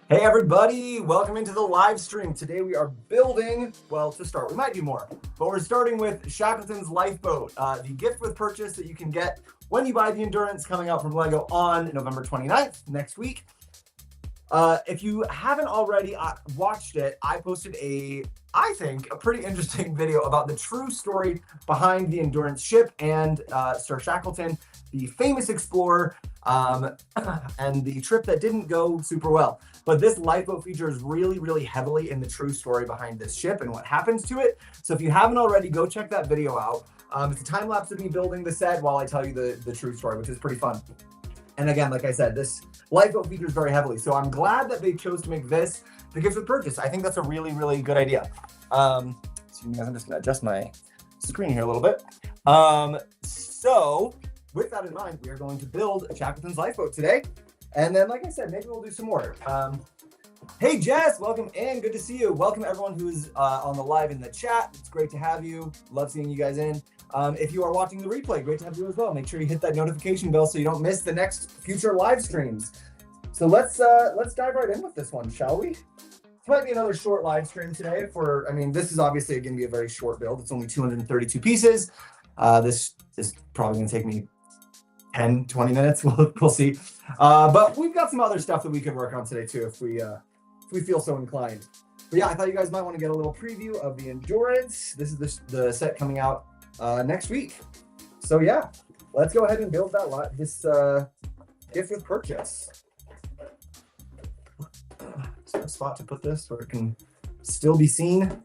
Hey everybody, welcome into the live stream. Today we are building, well, to start, we might do more, but we're starting with Shackleton's Lifeboat, the gift with purchase that you can get when you buy the Endurance, coming out from LEGO on November 29th, next week. If you haven't already watched it, I posted I think, a pretty interesting video about the true story behind the Endurance ship and Sir Shackleton, the famous explorer, and the trip that didn't go super well. But this Lifeboat features really, really heavily in the true story behind this ship and what happens to it. So if you haven't already, go check that video out. It's a time lapse of me building the set while I tell you the true story, which is pretty fun. And again, like I said, this Lifeboat features very heavily. So I'm glad that they chose to make this the gift with purchase. I think that's a really, really good idea. Excuse me, guys, I'm just gonna adjust my screen here a little bit. So with that in mind, we are going to build Shackleton's Lifeboat today. And then, like I said, maybe we'll do some more. Hey, Jess, welcome in. Good to see you. Welcome everyone who's on the live in the chat. It's great to have you. Love seeing you guys in. If you are watching the replay, great to have you as well. Make sure you hit that notification bell so you don't miss the next future live streams. So let's dive right in with this one, shall we? This might be another short live stream today this is obviously going to be a very short build. It's only 232 pieces. This is probably going to take me 10, 20 minutes. We'll see. But we've got some other stuff that we could work on today too if we feel so inclined. But yeah, I thought you guys might want to get a little preview of the Endurance. This is the set coming out next week. So yeah, let's go ahead and build this gift with purchase. Is there a spot to put this where it can still be seen?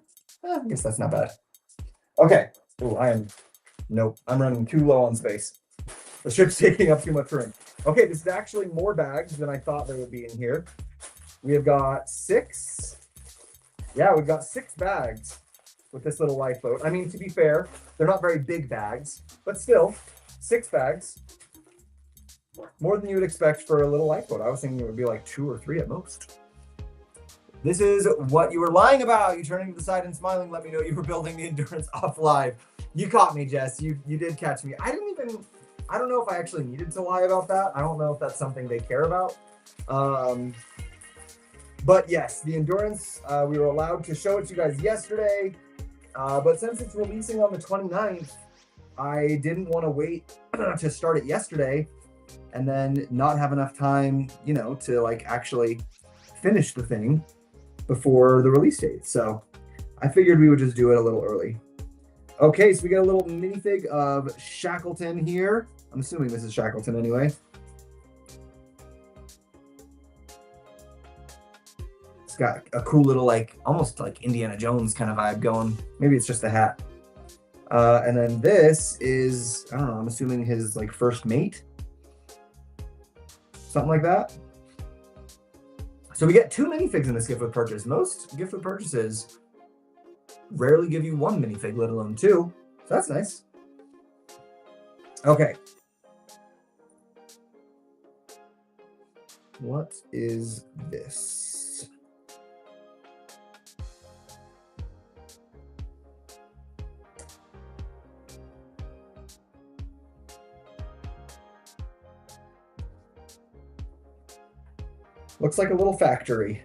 I guess that's not bad. Okay. Oh, I'm running too low on space. The ship's taking up too much room. Okay, this is actually more bags than I thought there would be in here. We have got 6. Yeah, we've got 6 bags with this little Lifeboat. I mean, to be fair, they're not very big bags, but still, 6 bags. More than you would expect for a little Lifeboat. I was thinking it would be like 2 or 3 at most. This is what you were lying about. You turning to the side and smiling. Let me know you were building the Endurance off live. You caught me, Jess. You did catch me. I don't know if I actually needed to lie about that. I don't know if that's something they care about. But yes, the Endurance, we were allowed to show it to you guys yesterday. But since it's releasing on the 29th, I didn't want to wait to start it yesterday and then not have enough time, to like actually finish the thing before the release date. So I figured we would just do it a little early. Okay, so we got a little minifig of Shackleton here. I'm assuming this is Shackleton anyway. It's got a cool little, almost like Indiana Jones kind of vibe going. Maybe it's just a hat. And then this is, I don't know, I'm assuming his first mate. Something like that. So we get 2 minifigs in this gift with purchase. Most gift with purchases rarely give you 1 minifig, let alone 2. So that's nice. Okay. What is this? Looks like a little factory.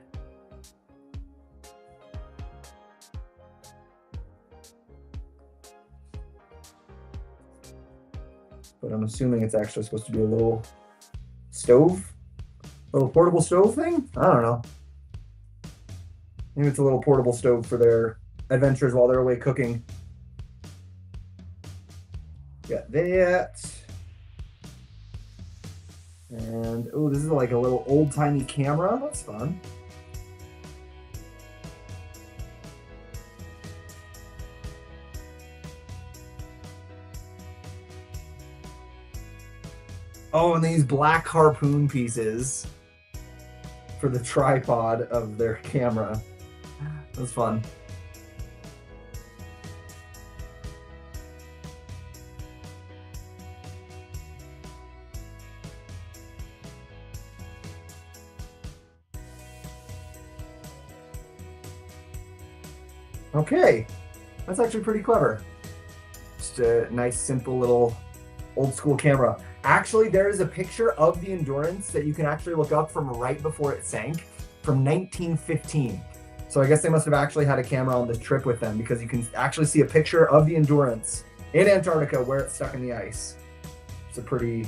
But I'm assuming it's actually supposed to be a little stove, a little portable stove thing. I don't know. Maybe it's a little portable stove for their adventures while they're away cooking. Got that. And oh, this is like a little old-timey camera. That's fun. Oh, and they use black harpoon pieces for the tripod of their camera. That's fun. Okay, that's actually pretty clever. Just a nice, simple little old school camera. Actually, there is a picture of the Endurance that you can actually look up from right before it sank from 1915. So I guess they must have actually had a camera on this trip with them, because you can actually see a picture of the Endurance in Antarctica where it's stuck in the ice. It's a pretty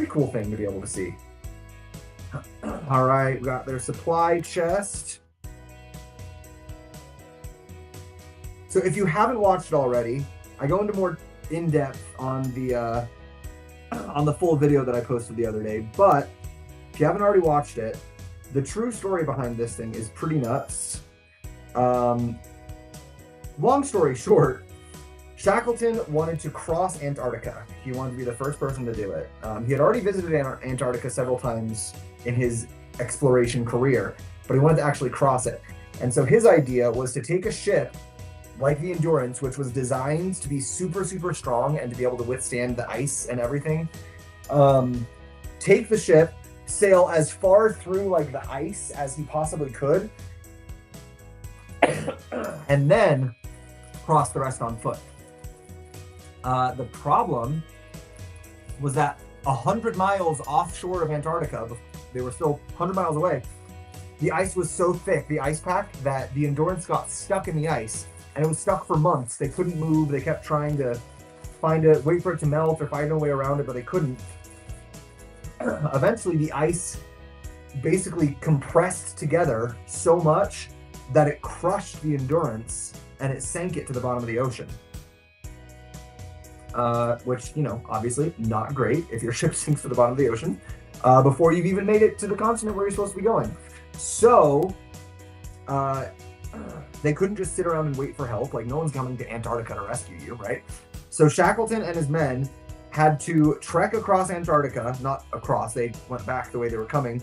cool thing to be able to see. All right, we got their supply chest. So if you haven't watched it already, I go into more in-depth on the full video that I posted the other day. But if you haven't already watched it, the true story behind this thing is pretty nuts. Long story short, Shackleton wanted to cross Antarctica. He wanted to be the first person to do it. He had already visited Antarctica several times in his exploration career, but he wanted to actually cross it. And so his idea was to take a ship like the Endurance, which was designed to be super, super strong and to be able to withstand the ice and everything. Take the ship, sail as far through like the ice as he possibly could, and then cross the rest on foot. The problem was that 100 miles offshore of Antarctica, they were still 100 miles away, the ice was so thick, the ice pack, that the Endurance got stuck in the ice, and it was stuck for months. They couldn't move. They kept trying to wait for it to melt or find a way around it, but they couldn't. Eventually, the ice basically compressed together so much that it crushed the Endurance and it sank it to the bottom of the ocean. Which, you know, obviously not great if your ship sinks to the bottom of the ocean before you've even made it to the continent where you're supposed to be going. So they couldn't just sit around and wait for help. Like, no one's coming to Antarctica to rescue you, right? So Shackleton and his men had to trek across Antarctica, not across, they went back the way they were coming,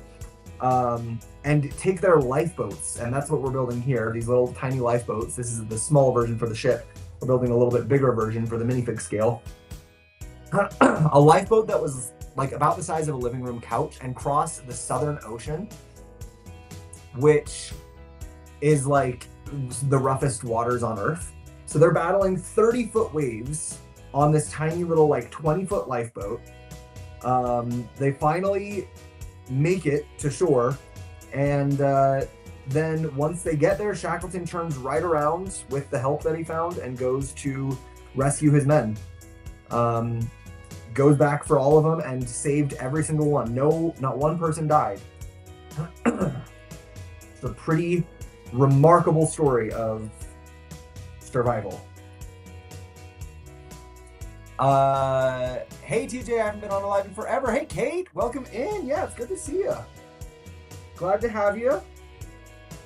and take their lifeboats. And that's what we're building here, these little tiny lifeboats. This is the small version for the ship. We're building a little bit bigger version for the minifig scale. A lifeboat that was like about the size of a living room couch and cross the Southern Ocean, which is like the roughest waters on Earth. So they're battling 30-foot waves on this tiny little like 20-foot lifeboat. They finally make it to shore, and then once they get there, Shackleton turns right around with the help that he found and goes to rescue his men. Goes back for all of them and saved every single one. No, not one person died. It's a pretty remarkable story of survival. Hey TJ, I haven't been on Alive in forever. Hey Kate, welcome in. Yeah, it's good to see you. Glad to have you.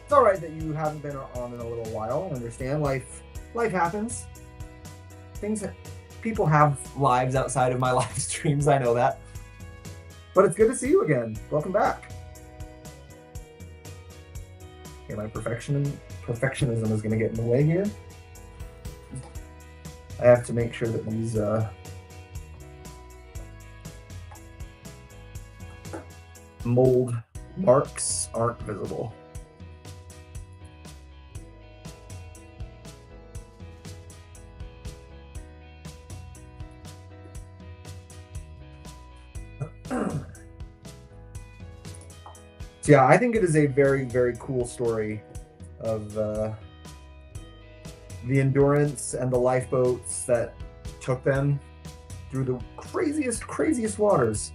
It's all right that you haven't been on in a little while. I understand, life happens. People have lives outside of my live streams, I know that. But it's good to see you again. Welcome back. Okay, my perfectionism is going to get in the way here. I have to make sure that these mold marks aren't visible. So yeah, I think it is a very, very cool story of the Endurance and the lifeboats that took them through the craziest waters.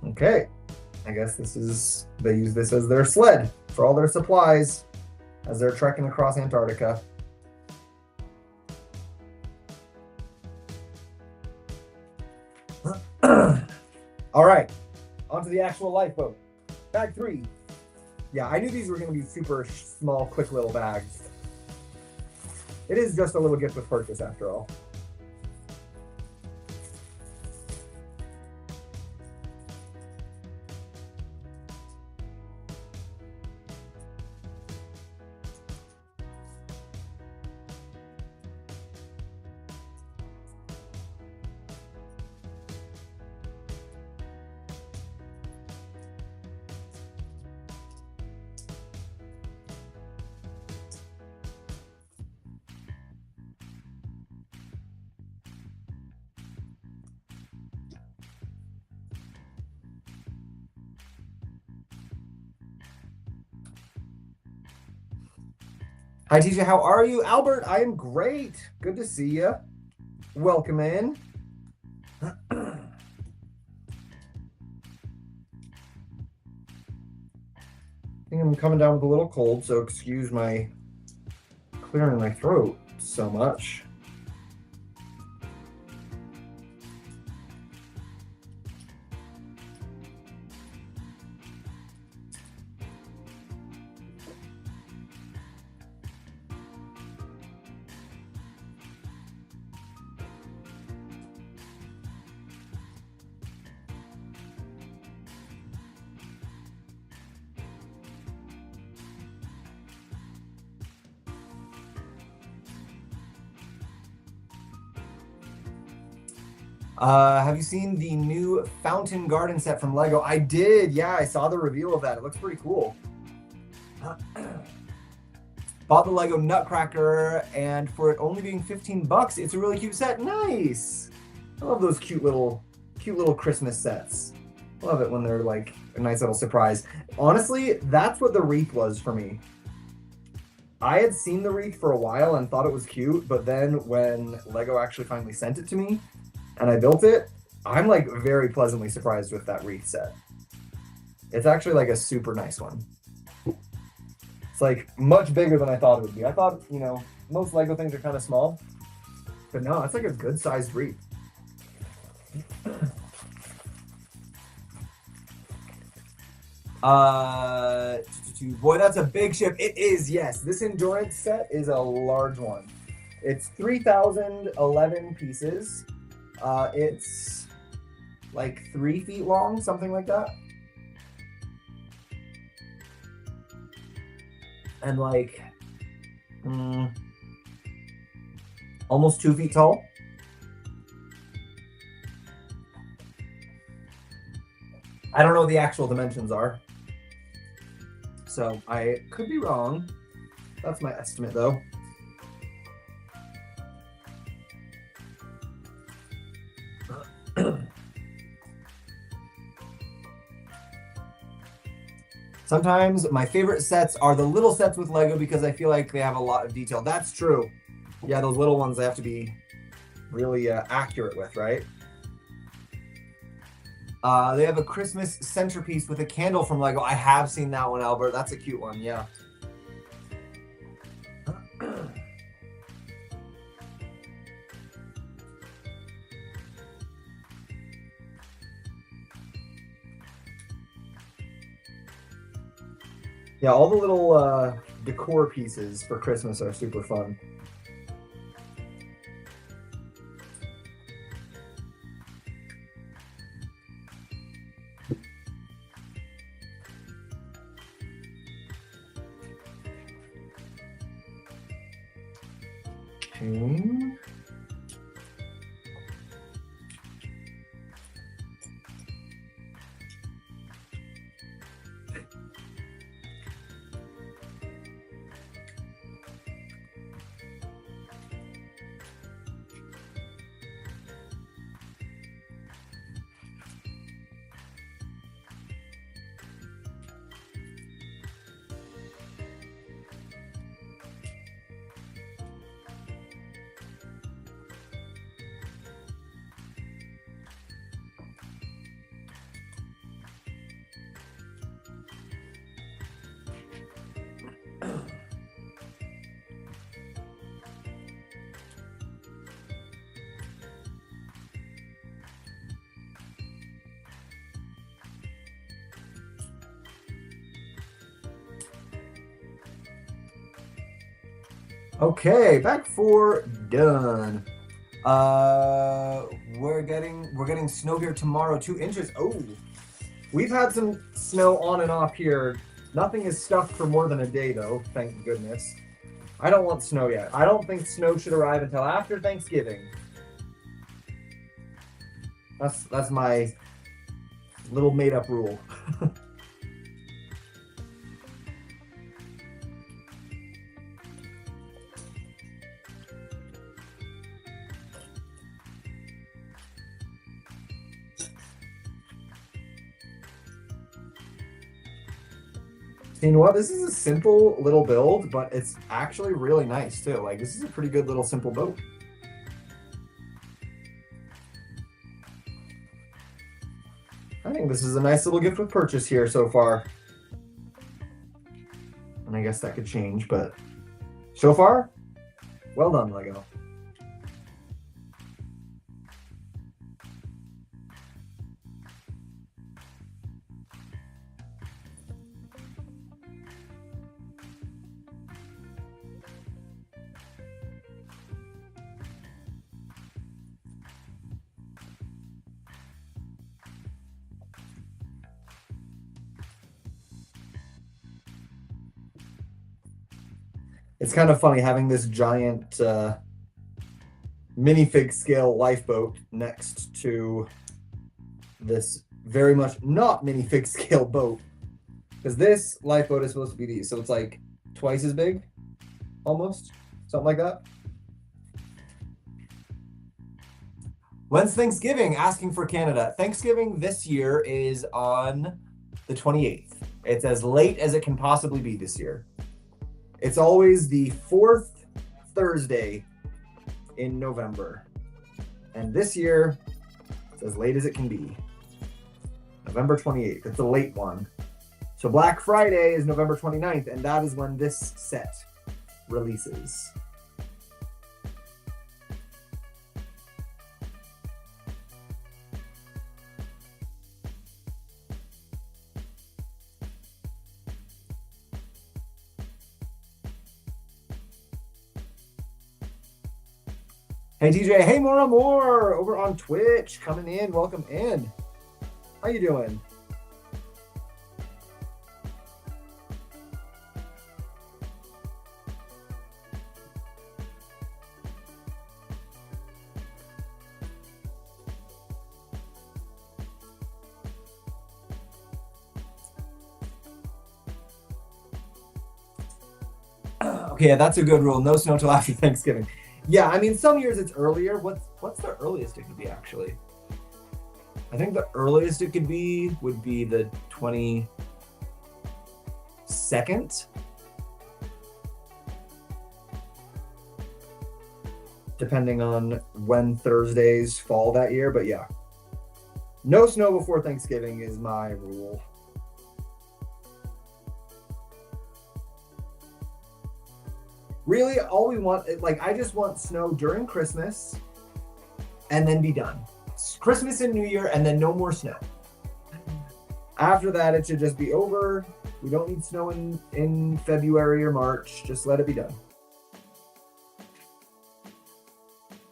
Okay, I guess they use this as their sled for all their supplies as they're trekking across Antarctica. All right, onto the actual lifeboat. Bag 3. Yeah, I knew these were going to be super small, quick little bags. It is just a little gift with purchase after all. Hi, TJ. How are you? Albert, I am great. Good to see you. Welcome in. I think I'm coming down with a little cold, so excuse my clearing my throat so much. Have you seen the new Fountain Garden set from Lego? I did. Yeah, I saw the reveal of that. It looks pretty cool. Bought the Lego Nutcracker, and for it only being 15 bucks, it's a really cute set. Nice. I love those cute little Christmas sets. Love it when they're like a nice little surprise. Honestly, that's what the wreath was for me. I had seen the wreath for a while and thought it was cute, but then when Lego actually finally sent it to me and I built it, I'm like very pleasantly surprised with that wreath set. It's actually like a super nice one. It's like much bigger than I thought it would be. I thought, you know, most Lego things are kind of small, but no, it's like a good sized wreath. Boy, that's a big ship. It is, yes. This endurance set is a large one. It's 3,011 pieces. It's like 3 feet long, something like that. And like almost 2 feet tall. I don't know what the actual dimensions are, so I could be wrong. That's my estimate though. Sometimes my favorite sets are the little sets with Lego because I feel like they have a lot of detail. That's true. Yeah, those little ones they have to be really accurate with, right? They have a Christmas centerpiece with a candle from Lego. I have seen that one, Albert. That's a cute one, yeah. Yeah, all the little decor pieces for Christmas are super fun. Okay. Okay, back for done. We're getting snow here tomorrow, 2 inches. Oh, we've had some snow on and off here. Nothing is stuck for more than a day though, thank goodness. I don't want snow yet. I don't think snow should arrive until after Thanksgiving. That's my little made up rule. You know what? This is a simple little build, but it's actually really nice too. Like, this is a pretty good little simple boat. I think this is a nice little gift with purchase here so far. And I guess that could change, but so far, well done, Lego. It's kind of funny having this giant minifig scale lifeboat next to this very much not minifig scale boat, because this lifeboat is supposed to be these, so it's like twice as big, almost, something like that. When's Thanksgiving? Asking for Canada. Thanksgiving this year is on the 28th. It's as late as it can possibly be this year. It's always the fourth Thursday in November. And this year, it's as late as it can be. November 28th. It's a late one. So Black Friday is November 29th, and that is when this set releases. Hey DJ, hey more over on Twitch, coming in, welcome in. How you doing? Okay, yeah, that's a good rule. No snow till after Thanksgiving. Yeah, I mean, some years it's earlier. What's the earliest it could be, actually? I think the earliest it could be would be the 22nd. Depending on when Thursdays fall that year, but yeah. No snow before Thanksgiving is my rule. Really, all we want, like, I just want snow during Christmas and then be done. It's Christmas and New Year and then no more snow. After that, it should just be over. We don't need snow in February or March. Just let it be done.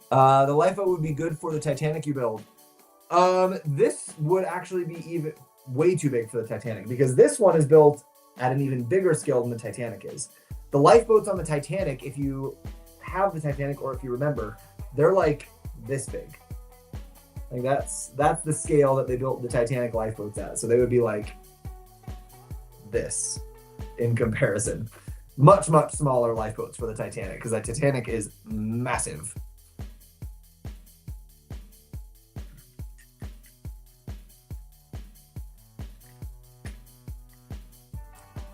The Lifeboat would be good for the Titanic you build. This would actually be even way too big for the Titanic, because this one is built at an even bigger scale than the Titanic is. The lifeboats on the Titanic, if you have the Titanic or if you remember, they're like this big. Like that's the scale that they built the Titanic lifeboats at. So they would be like this in comparison. Much, much smaller lifeboats for the Titanic, because the Titanic is massive.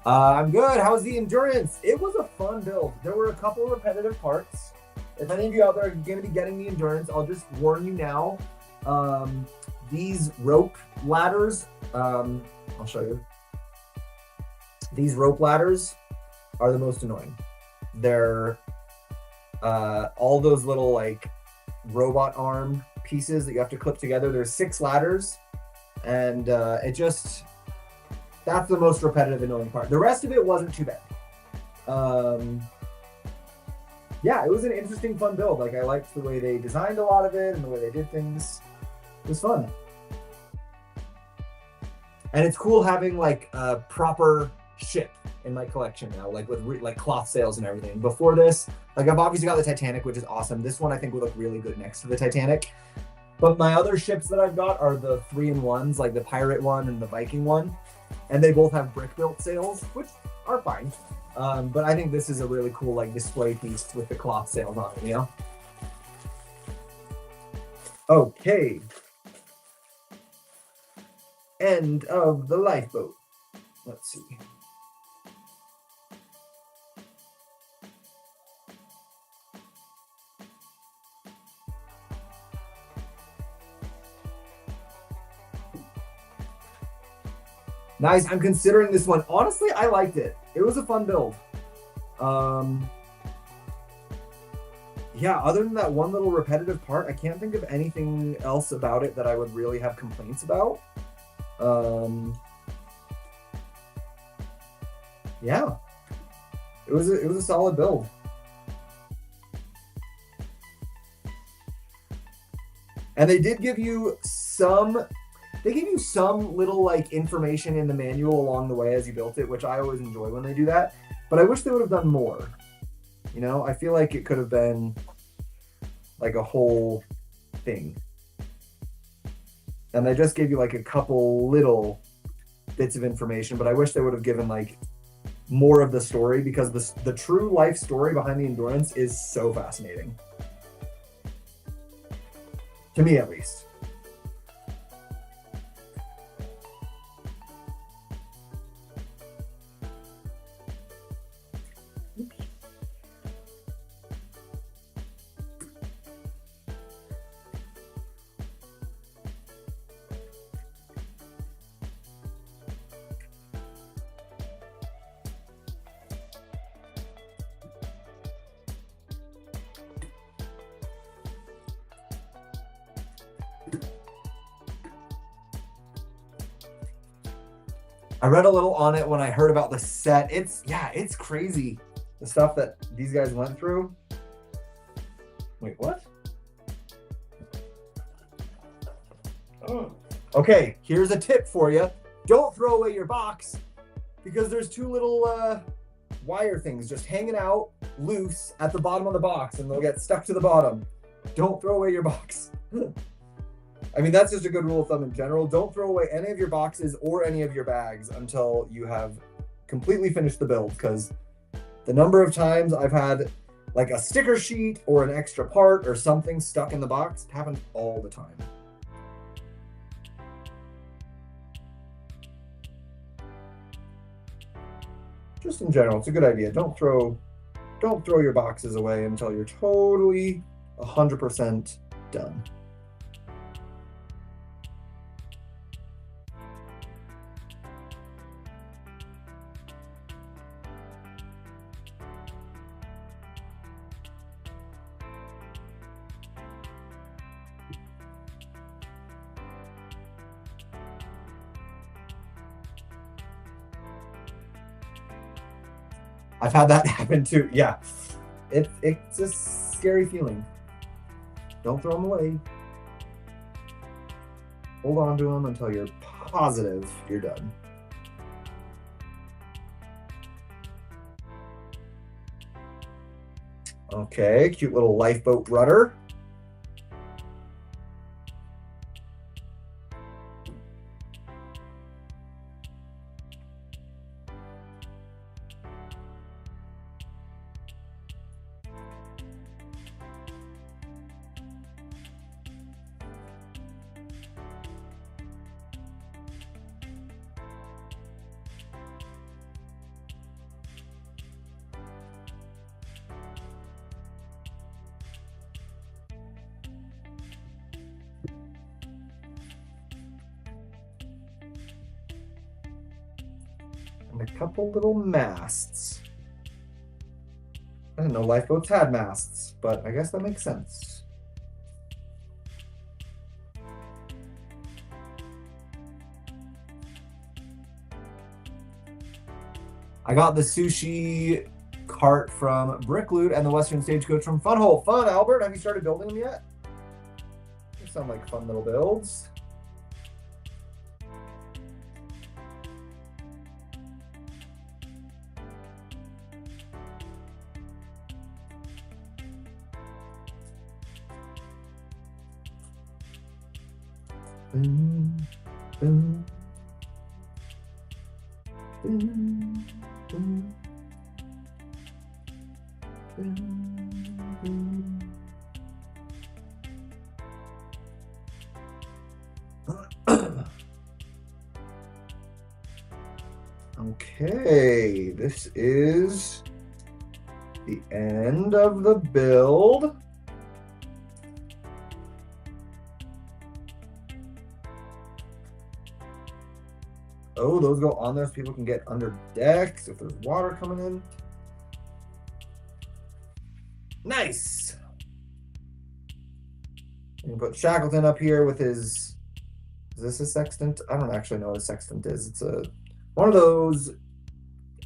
I'm good. How was the endurance? It was a fun build. There were a couple of repetitive parts. If any of you out there are going to be getting the endurance, I'll just warn you now. These rope ladders, I'll show you. These rope ladders are the most annoying. They're all those little like robot arm pieces that you have to clip together. There's 6 ladders, and that's the most repetitive, annoying part. The rest of it wasn't too bad. Yeah, it was an interesting, fun build. Like, I liked the way they designed a lot of it and the way they did things. It was fun. And it's cool having like a proper ship in my collection now, like with like cloth sails and everything. Before this, like I've obviously got the Titanic, which is awesome. This one I think would look really good next to the Titanic. But my other ships that I've got are the 3-in-1s, like the pirate one and the Viking one. And they both have brick-built sails, which are fine. But I think this is a really cool like display piece with the cloth sails on it, you know? Okay. End of the lifeboat. Let's see. Nice. I'm considering this one. Honestly, I liked it. It was a fun build. Yeah, other than that one little repetitive part, I can't think of anything else about it that I would really have complaints about. Yeah, it was a solid build. And they did give you some little like information in the manual along the way as you built it, which I always enjoy when they do that. But I wish they would have done more. You know, I feel like it could have been like a whole thing. And they just gave you like a couple little bits of information, but I wish they would have given like more of the story, because the true life story behind the Endurance is so fascinating. To me, at least. I read a little on it when I heard about the set. It's crazy, the stuff that these guys went through. Wait, what? Oh. Okay, here's a tip for you. Don't throw away your box, because there's two little wire things just hanging out loose at the bottom of the box, and they'll get stuck to the bottom. Don't throw away your box. I mean, that's just a good rule of thumb in general. Don't throw away any of your boxes or any of your bags until you have completely finished the build, because the number of times I've had like a sticker sheet or an extra part or something stuck in the box, it happens all the time. Just in general, it's a good idea. Don't throw your boxes away until you're totally 100% done. I've had that happen too. Yeah, it's a scary feeling. Don't throw them away. Hold on to them until you're positive you're done. Okay, cute little lifeboat rudder. And a couple little masts. I didn't know lifeboats had masts, but I guess that makes sense. I got the sushi cart from Brick Loot and the Western Stagecoach from Funhole. Fun, Albert. Have you started building them yet? They sound like fun little builds. Boom, boom, boom, boom, boom, boom. Okay, this is the end of the build. Oh, those go on there so people can get under decks if there's water coming in. Nice. You can put Shackleton up here with his, is this a sextant? I don't actually know what a sextant is. It's one of those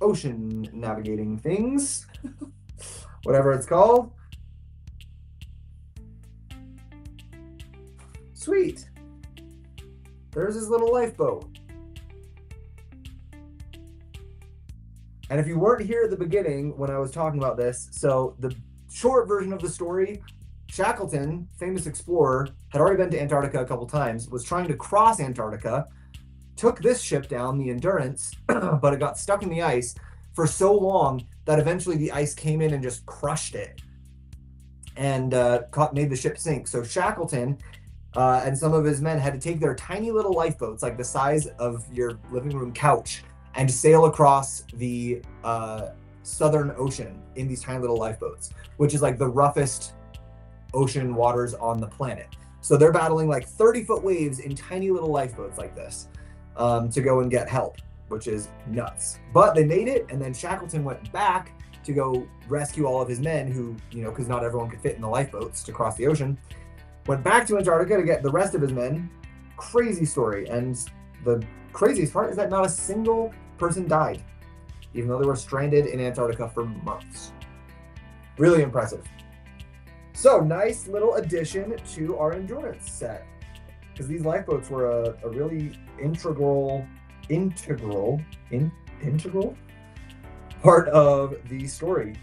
ocean navigating things, whatever it's called. Sweet. There's his little lifeboat. And if you weren't here at the beginning when I was talking about this, so the short version of the story, Shackleton, famous explorer, had already been to Antarctica a couple times, was trying to cross Antarctica, took this ship down, the Endurance, but it got stuck in the ice for so long that eventually the ice came in and just crushed it and made the ship sink. So Shackleton and some of his men had to take their tiny little lifeboats, like the size of your living room couch, and sail across the Southern Ocean in these tiny little lifeboats, which is like the roughest ocean waters on the planet. So they're battling like 30-foot waves in tiny little lifeboats like this to go and get help, which is nuts. But they made it, and then Shackleton went back to go rescue all of his men who, you know, because not everyone could fit in the lifeboats to cross the ocean. Went back to Antarctica to get the rest of his men. Crazy story. And the craziest part is that not a single person died, even though they were stranded in Antarctica for months. Really impressive. So nice little addition to our endurance set, because these lifeboats were a really integral part of the story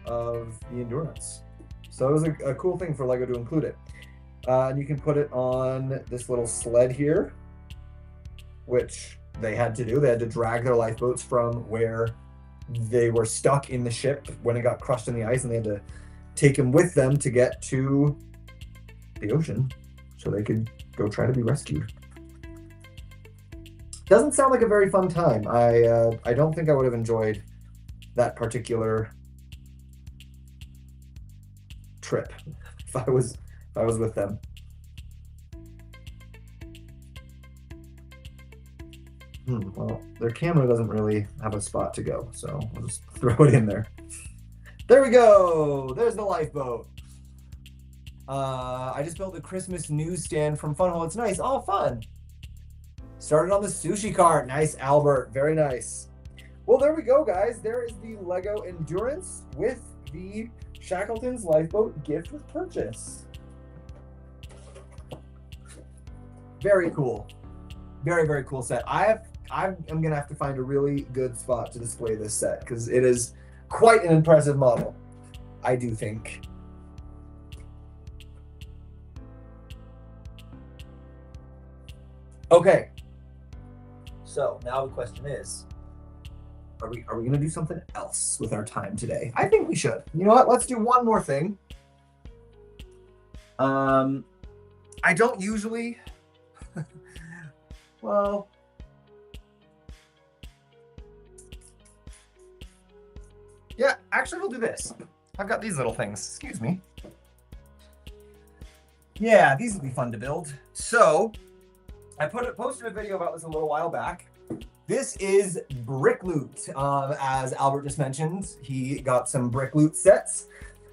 of the endurance. So it was a cool thing for LEGO to include it. And you can put it on this little sled here, which they had to do. They had to drag their lifeboats from where they were stuck in the ship when it got crushed in the ice, and they had to take them with them to get to the ocean so they could go try to be rescued. Doesn't sound like a very fun time. I don't think I would have enjoyed that particular trip if I was with them. Well, their camera doesn't really have a spot to go, so I'll just throw it in there. There we go. There's the lifeboat. I just built a Christmas newsstand from Funhole. It's nice. Oh, fun. Started on the sushi cart. Nice, Albert. Very nice. Well, there we go, guys. There is the LEGO Endurance with the Shackleton's Lifeboat gift with purchase. Very cool. Very, very cool set. I'm going to have to find a really good spot to display this set, because it is quite an impressive model, I do think. Okay. So now the question is, are we going to do something else with our time today? I think we should. You know what? Let's do one more thing. I don't usually... Well... Yeah, actually we'll do this. I've got these little things. Excuse me. Yeah, these would be fun to build. So, I posted a video about this a little while back. This is Brick Loot. As Albert just mentioned, he got some Brick Loot sets.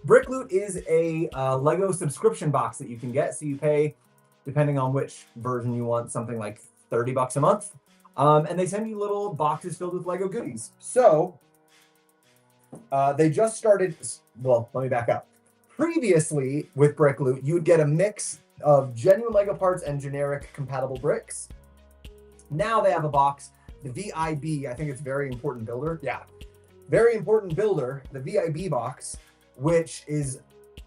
Brick Loot is a LEGO subscription box that you can get. So you pay, depending on which version you want, something like $30 a month. And they send you little boxes filled with LEGO goodies. So, they just started, well, let me back up. Previously, with Brick Loot, you would get a mix of genuine LEGO parts and generic compatible bricks. Now they have a box, the VIB, I think it's Very Important Builder. Yeah, Very Important Builder, the VIB box, which is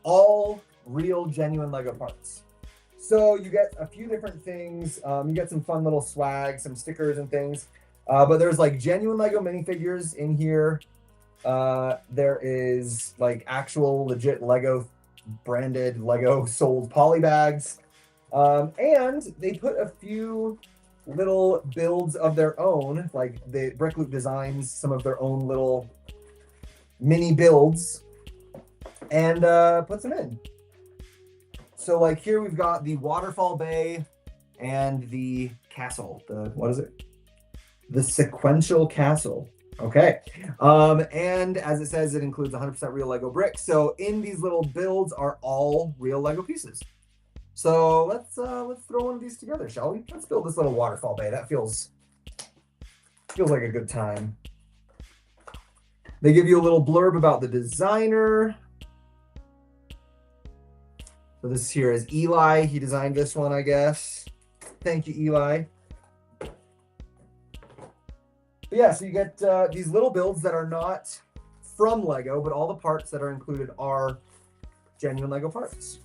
all real, genuine LEGO parts. So you get a few different things. You get some fun little swag, some stickers and things. But there's like genuine LEGO minifigures in here. There is like actual legit LEGO branded LEGO sold poly bags. And they put a few little builds of their own, like the Brick Loot designs some of their own little mini builds and puts them in. So like here we've got the waterfall bay and the castle. What is it? The sequential castle. Okay. And as it says, it includes 100% real Lego bricks. So in these little builds are all real Lego pieces. So let's throw one of these together, shall we? Let's build this little waterfall bay. That feels like a good time. They give you a little blurb about the designer. So this here is Eli. He designed this one, I guess. Thank you, Eli. But yeah, so you get these little builds that are not from Lego, but all the parts that are included are genuine Lego parts.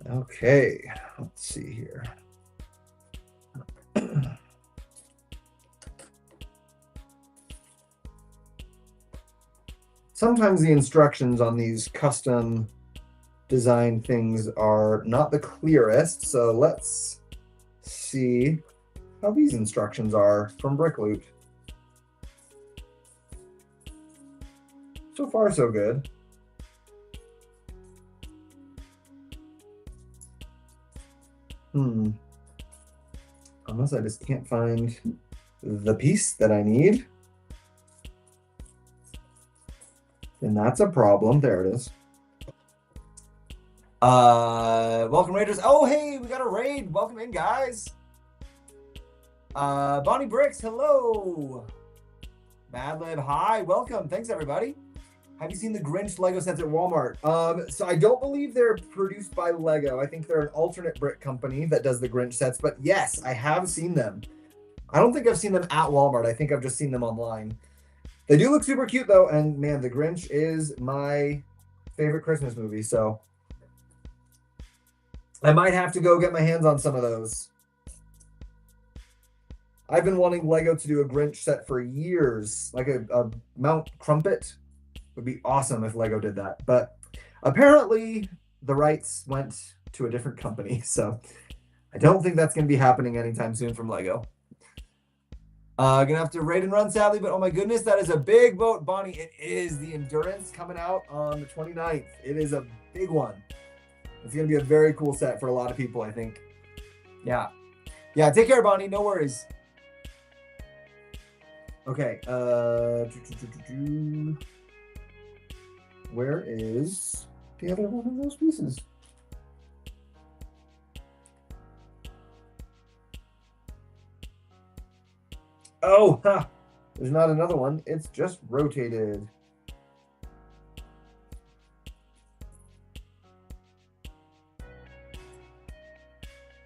Okay, let's see here. Sometimes the instructions on these custom design things are not the clearest, so let's see how these instructions are from BrickLoot. So far, so good. Unless I just can't find the piece that I need. Then that's a problem. There it is. Welcome Raiders. Oh, hey, we got a raid. Welcome in, guys. Bonnie Bricks, hello. Madlib, hi, welcome. Thanks, everybody. Have you seen the Grinch Lego sets at Walmart? So I don't believe they're produced by Lego. I think they're an alternate brick company that does the Grinch sets. But yes, I have seen them. I don't think I've seen them at Walmart. I think I've just seen them online. They do look super cute, though. And man, the Grinch is my favorite Christmas movie. So I might have to go get my hands on some of those. I've been wanting Lego to do a Grinch set for years, like a Mount Crumpet. Would be awesome if Lego did that, but apparently the rights went to a different company, so I don't think that's going to be happening anytime soon from Lego. Gonna have to raid and run, sadly, but oh my goodness, that is a big boat, Bonnie. It is the Endurance coming out on the 29th. It is a big one. It's going to be a very cool set for a lot of people, I think. Yeah, take care, Bonnie. No worries. Okay. Where is the other one of those pieces? Oh, there's not another one. It's just rotated.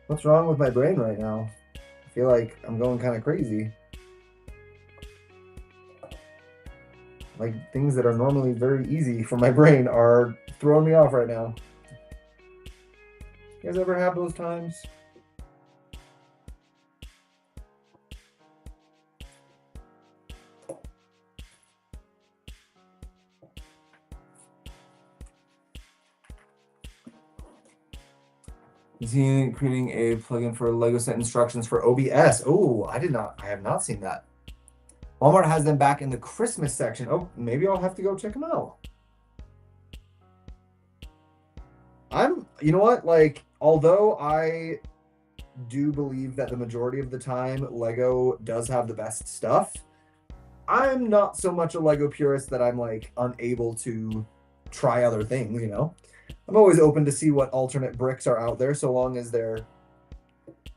What's wrong with my brain right now? I feel like I'm going kind of crazy. Like things that are normally very easy for my brain are throwing me off right now. You guys ever have those times? Is he creating a plugin for Lego set instructions for OBS? Oh, I have not seen that. Walmart has them back in the Christmas section. Oh, maybe I'll have to go check them out. You know what? Like, although I do believe that the majority of the time Lego does have the best stuff, I'm not so much a Lego purist that I'm like unable to try other things, you know? I'm always open to see what alternate bricks are out there, so long as they're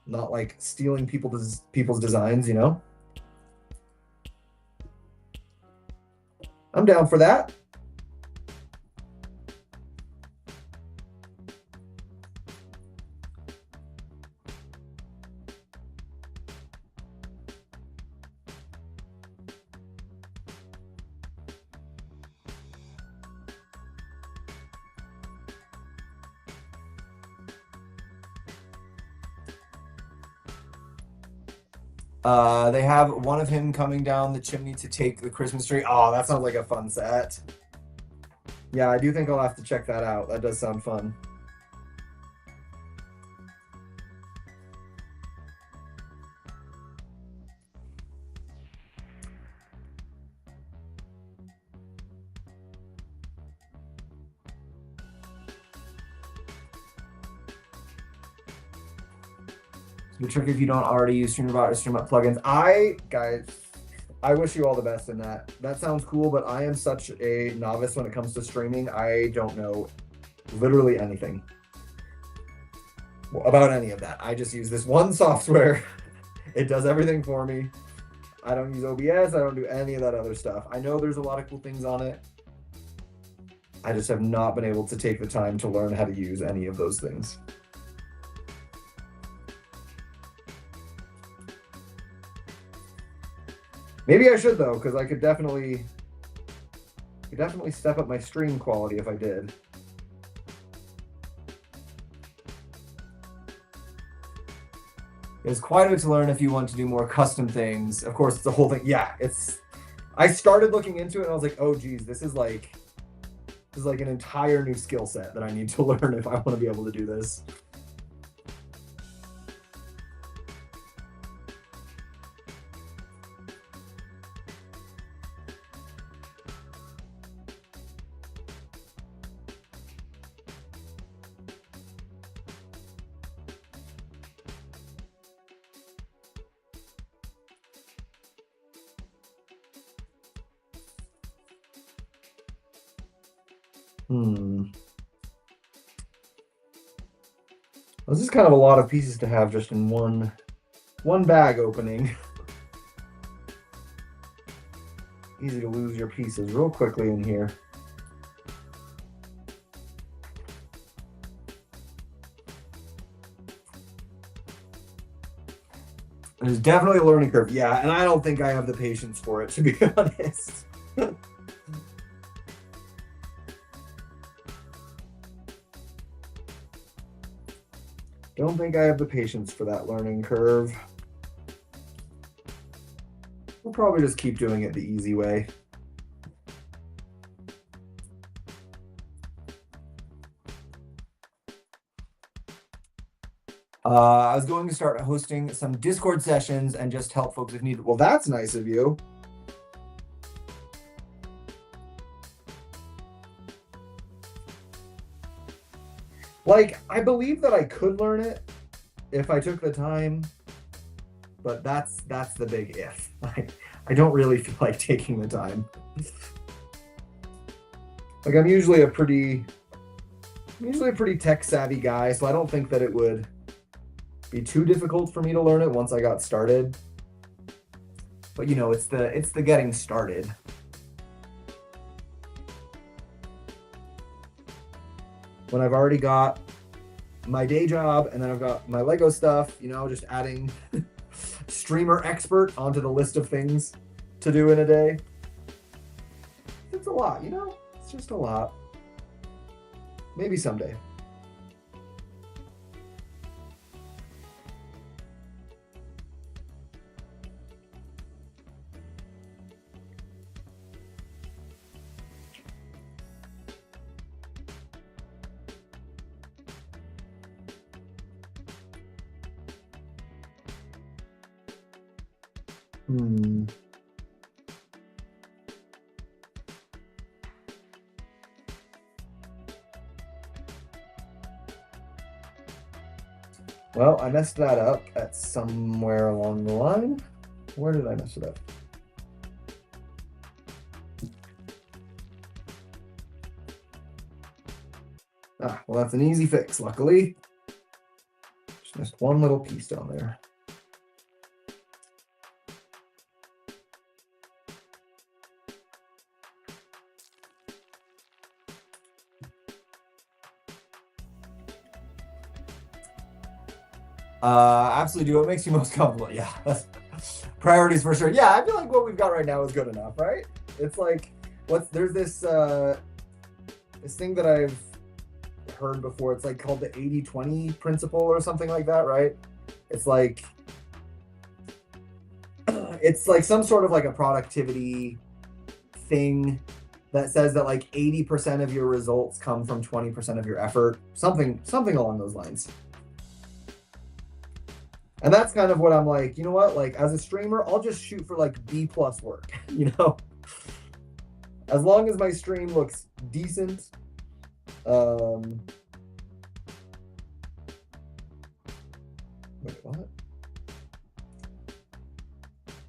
not like stealing people's designs, you know? I'm down for that. They have one of him coming down the chimney to take the Christmas tree. Oh, that sounds like a fun set. Yeah, I do think I'll have to check that out. That does sound fun. It's tricky if you don't already use StreamAboutt or StreamUp plugins. Guys, I wish you all the best in that. That sounds cool, but I am such a novice when it comes to streaming. I don't know literally anything about any of that. I just use this one software. It does everything for me. I don't use OBS. I don't do any of that other stuff. I know there's a lot of cool things on it. I just have not been able to take the time to learn how to use any of those things. Maybe I should though, because I could definitely step up my stream quality if I did. It's quite a bit to learn if you want to do more custom things. Of course, it's a whole thing. Yeah, I started looking into it and I was like, oh geez, this is like an entire new skill set that I need to learn if I want to be able to do this. This is kind of a lot of pieces to have just in one bag opening. Easy to lose your pieces real quickly in here. There's definitely a learning curve. Yeah, and I don't think I have the patience for it, to be honest. Don't think I have the patience for that learning curve. We'll probably just keep doing it the easy way. I was going to start hosting some Discord sessions and just help folks if needed. Well, that's nice of you. Like, I believe that I could learn it if I took the time, but that's the big if. I don't really feel like taking the time. Like, I'm usually a pretty tech savvy guy, so I don't think that it would be too difficult for me to learn it once I got started. But you know, it's the getting started. When I've already got my day job and then I've got my Lego stuff, you know, just adding streamer expert onto the list of things to do in a day. It's a lot, you know? It's just a lot. Maybe someday. Well, I messed that up at somewhere along the line. Where did I mess it up? Well, that's an easy fix, luckily. Just missed one little piece down there. Absolutely do what makes you most comfortable. Yeah, priorities for sure. Yeah, I feel like what we've got right now is good enough, right? It's like, there's this this thing that I've heard before. It's like called the 80-20 principle or something like that, right? It's like some sort of like a productivity thing that says that like 80% of your results come from 20% of your effort, something along those lines. And that's kind of what I'm like, you know what, like as a streamer, I'll just shoot for like B+ work, you know? As long as my stream looks decent. Wait, what?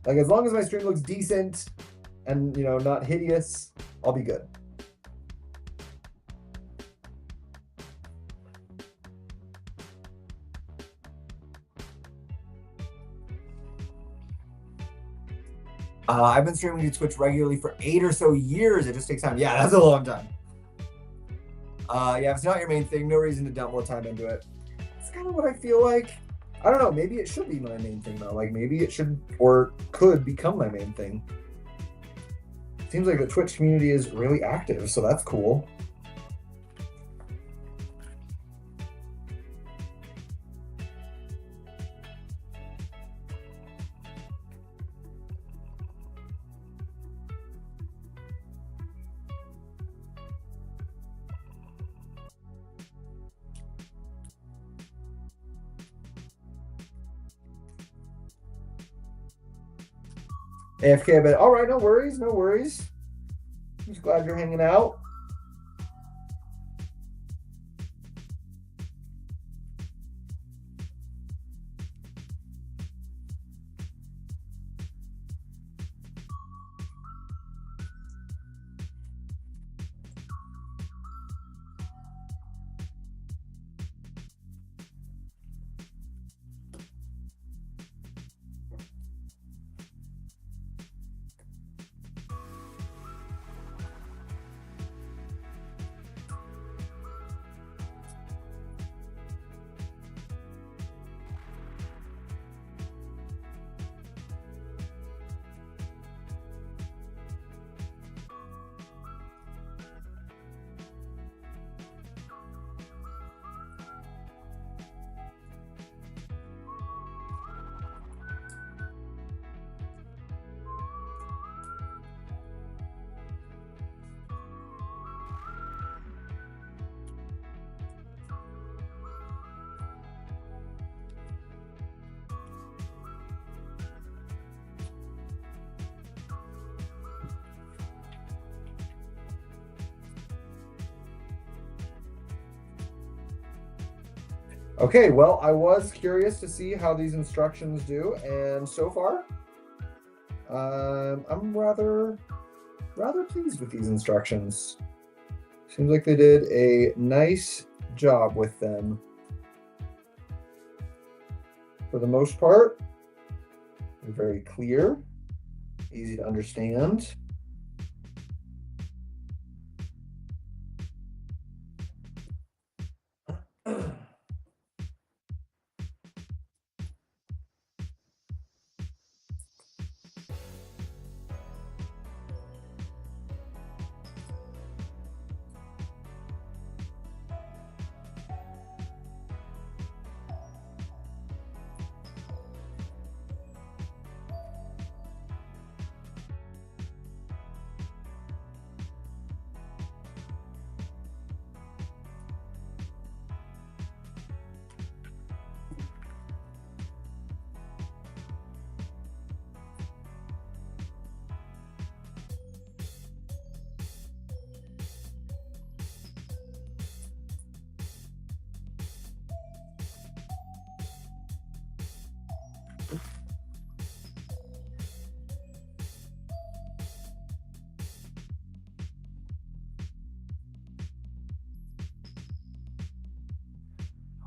Like, as long as my stream looks decent and, you know, not hideous, I'll be good. I've been streaming to Twitch regularly for 8 or so years. It just takes time. Yeah, that's a long time. Yeah, if it's not your main thing, no reason to dump more time into it. That's kind of what I feel like. I don't know. Maybe it should be my main thing, though. Like, maybe it should or could become my main thing. Seems like the Twitch community is really active, so that's cool. AFK, but all right, no worries, no worries. Just glad you're hanging out. Okay, well, I was curious to see how these instructions do, and so far, I'm rather pleased with these instructions. Seems like they did a nice job with them. For the most part, they're very clear, easy to understand.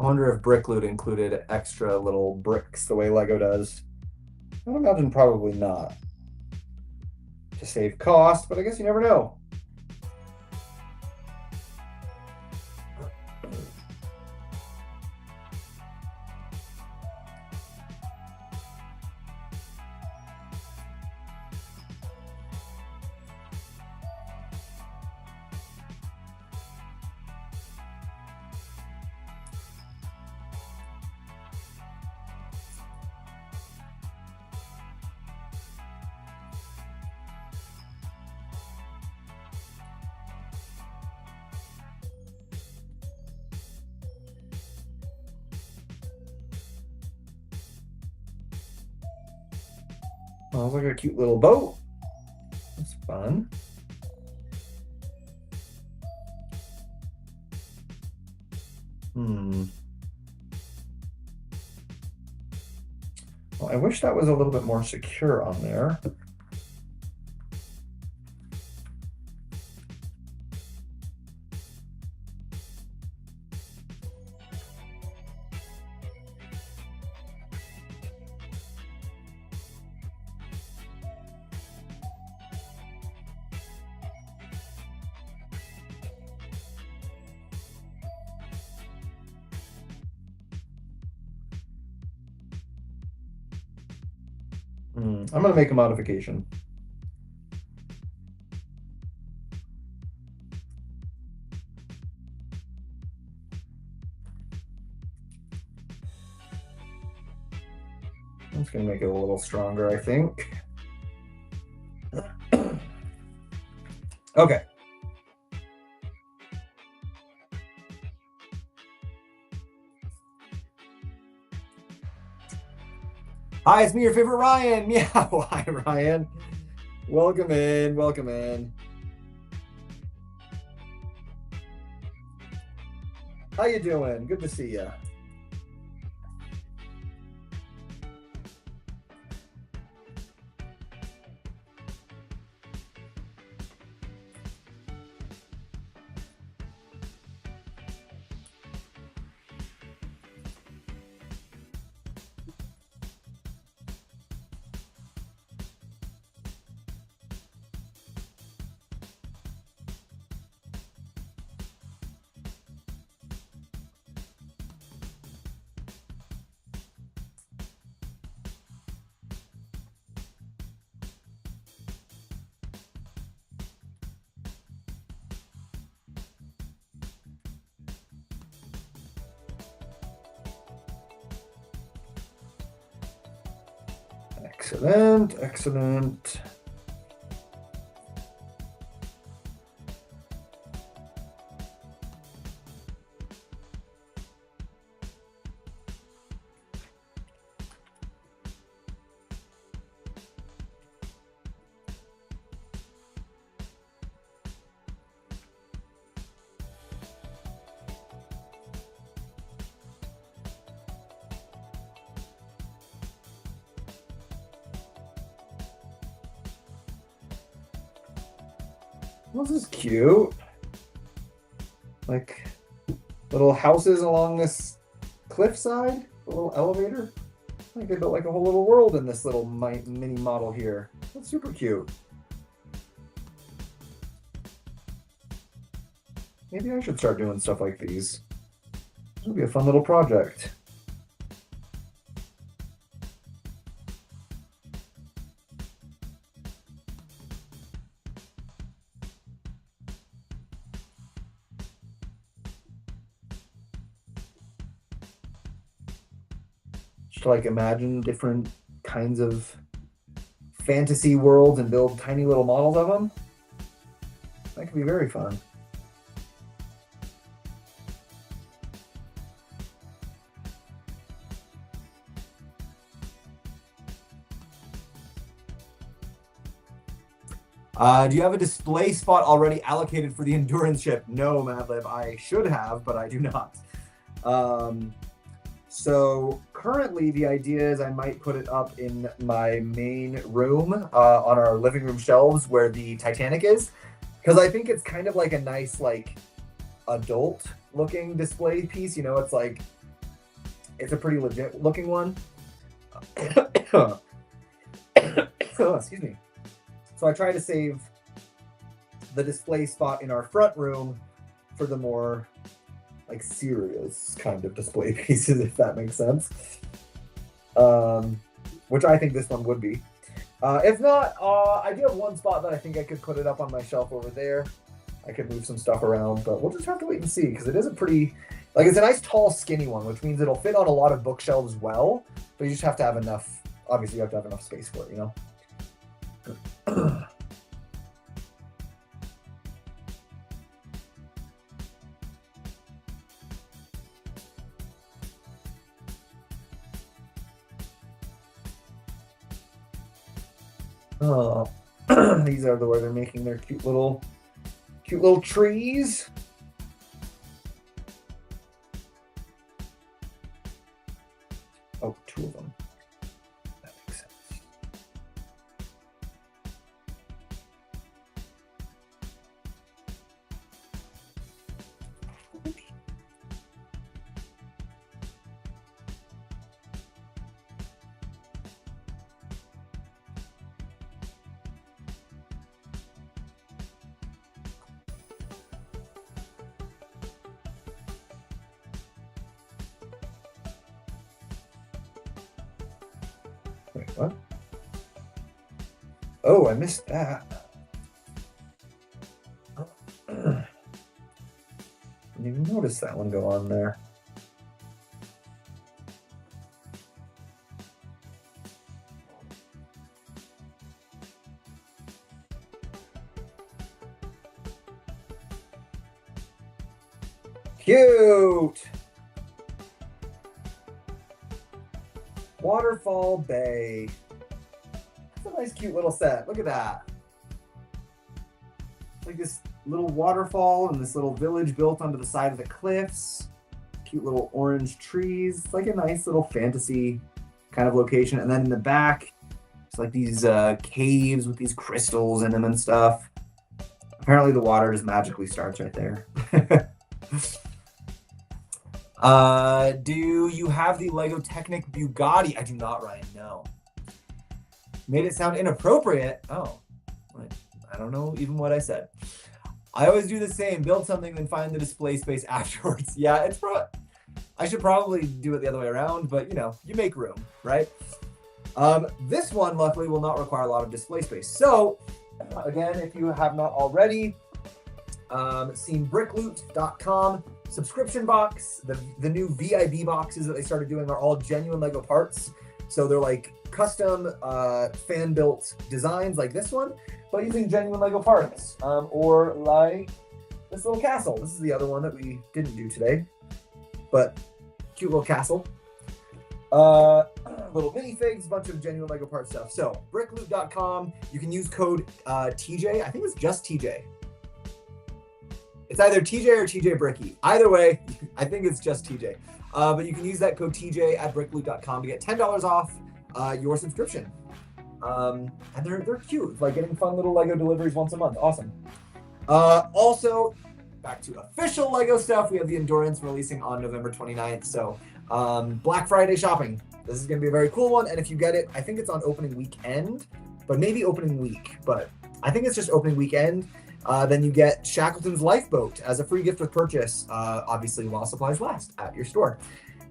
I wonder if brick loot included extra little bricks the way Lego does. I would imagine probably not. To save cost, but I guess you never know. Oh, it's like a cute little boat. That's fun. Well, I wish that was a little bit more secure on there. I'm going to make a modification. I'm just going to make it a little stronger, I think. Okay. Hi, it's me, your favorite Ryan. Meow. Hi, Ryan. Welcome in. Welcome in. How you doing? Good to see you. Excellent, excellent. This is cute. Like little houses along this cliffside, a little elevator. I think they built like a whole little world in this little mini model here. That's super cute. Maybe I should start doing stuff like these. This would be a fun little project. To like imagine different kinds of fantasy worlds and build tiny little models of them. That could be very fun. Do you have a display spot already allocated for the endurance ship? No, Madlib, I should have, but I do not. So currently the idea is I might put it up in my main room on our living room shelves where the Titanic is, because I think it's kind of like a nice like adult looking display piece. You know, it's like it's a pretty legit looking one. Oh, excuse me. So I try to save the display spot in our front room for the more like serious kind of display pieces, if that makes sense. Which I think this one would be. If not, I do have one spot that I think I could put it up on my shelf over there. I could move some stuff around, but we'll just have to wait and see, because it is a pretty, like, it's a nice tall skinny one, which means it'll fit on a lot of bookshelves well, but you just have to have enough, obviously you have to have enough space for it, you know? Oh, these are the way they're making their cute little trees. Oh, two of them. What? Oh, I missed that. Didn't even notice that one go on there. Cute! Waterfall Bay. That's a nice, cute little set. Look at that. It's like this little waterfall and this little village built onto the side of the cliffs. Cute little orange trees. It's like a nice little fantasy kind of location. And then in the back, it's like these caves with these crystals in them and stuff. Apparently the water just magically starts right there. Do you have the Lego Technic Bugatti? I do not, Ryan, no. Made it sound inappropriate. Oh, I don't know even what I said. I always do the same, build something, then find the display space afterwards. Yeah, it's I should probably do it the other way around, but you know, you make room, right? This one, luckily, will not require a lot of display space. So, again, if you have not already seen brickloot.com subscription box, the new VIB boxes that they started doing are all genuine Lego parts. So they're like custom fan-built designs like this one, but using genuine Lego parts. Or like this little castle. This is the other one that we didn't do today, but cute little castle. Little minifigs, a bunch of genuine Lego part stuff. So brickloot.com, you can use code TJ. I think it's just TJ. It's either TJ or TJ Bricky. Either way, I think it's just TJ. But you can use that code TJ at brickloot.com to get $10 off your subscription. And they're cute. It's like getting fun little Lego deliveries once a month. Awesome. Also, back to official Lego stuff. We have the Endurance releasing on November 29th. So Black Friday shopping. This is going to be a very cool one. And if you get it, I think it's on opening weekend, but maybe opening week. But I think it's just opening weekend. Then you get Shackleton's Lifeboat as a free gift with purchase, obviously while supplies last at your store.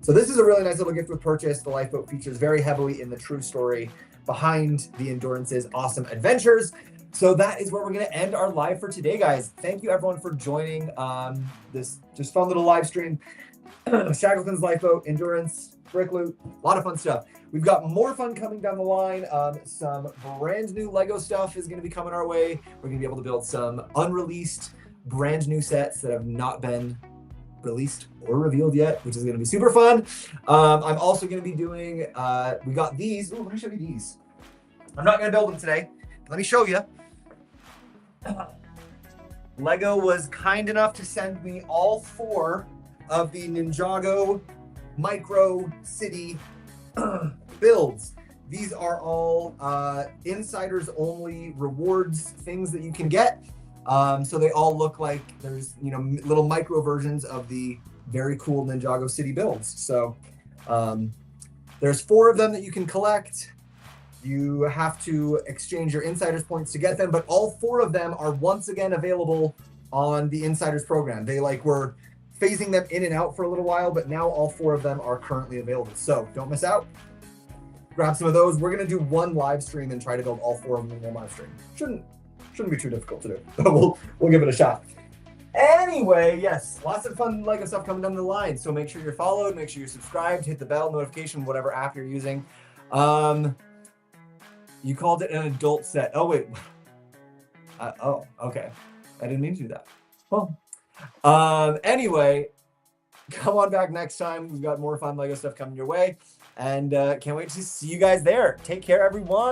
So this is a really nice little gift with purchase. The Lifeboat features very heavily in the true story behind the Endurance's awesome adventures. So that is where we're going to end our live for today, guys. Thank you, everyone, for joining this just fun little live stream. Shackleton's Lifeboat, Endurance, Brick Loot, a lot of fun stuff. We've got more fun coming down the line. Some brand new Lego stuff is going to be coming our way. We're going to be able to build some unreleased, brand new sets that have not been released or revealed yet, which is going to be super fun. I'm also going to be doing, we got these. Oh, let me show you these. I'm not going to build them today. Let me show you. Lego was kind enough to send me all 4 of the Ninjago Micro City builds. These are all insiders only rewards things that you can get. So they all look like there's, you know, little micro versions of the very cool Ninjago City builds. So there's 4 of them that you can collect. You have to exchange your insiders points to get them, but all 4 of them are once again available on the insiders program. They were phasing them in and out for a little while, but now all 4 of them are currently available. So don't miss out. Grab some of those. We're going to do one live stream and try to build all 4 of them in one live stream. Shouldn't be too difficult to do, but we'll give it a shot. Anyway, yes, lots of fun Lego stuff coming down the line. So make sure you're followed, make sure you're subscribed, hit the bell notification, whatever app you're using. You called it an adult set. Oh, wait. Oh, okay. I didn't mean to do that. Well, anyway, come on back next time. We've got more fun Lego stuff coming your way. And can't wait to see you guys there. Take care, everyone.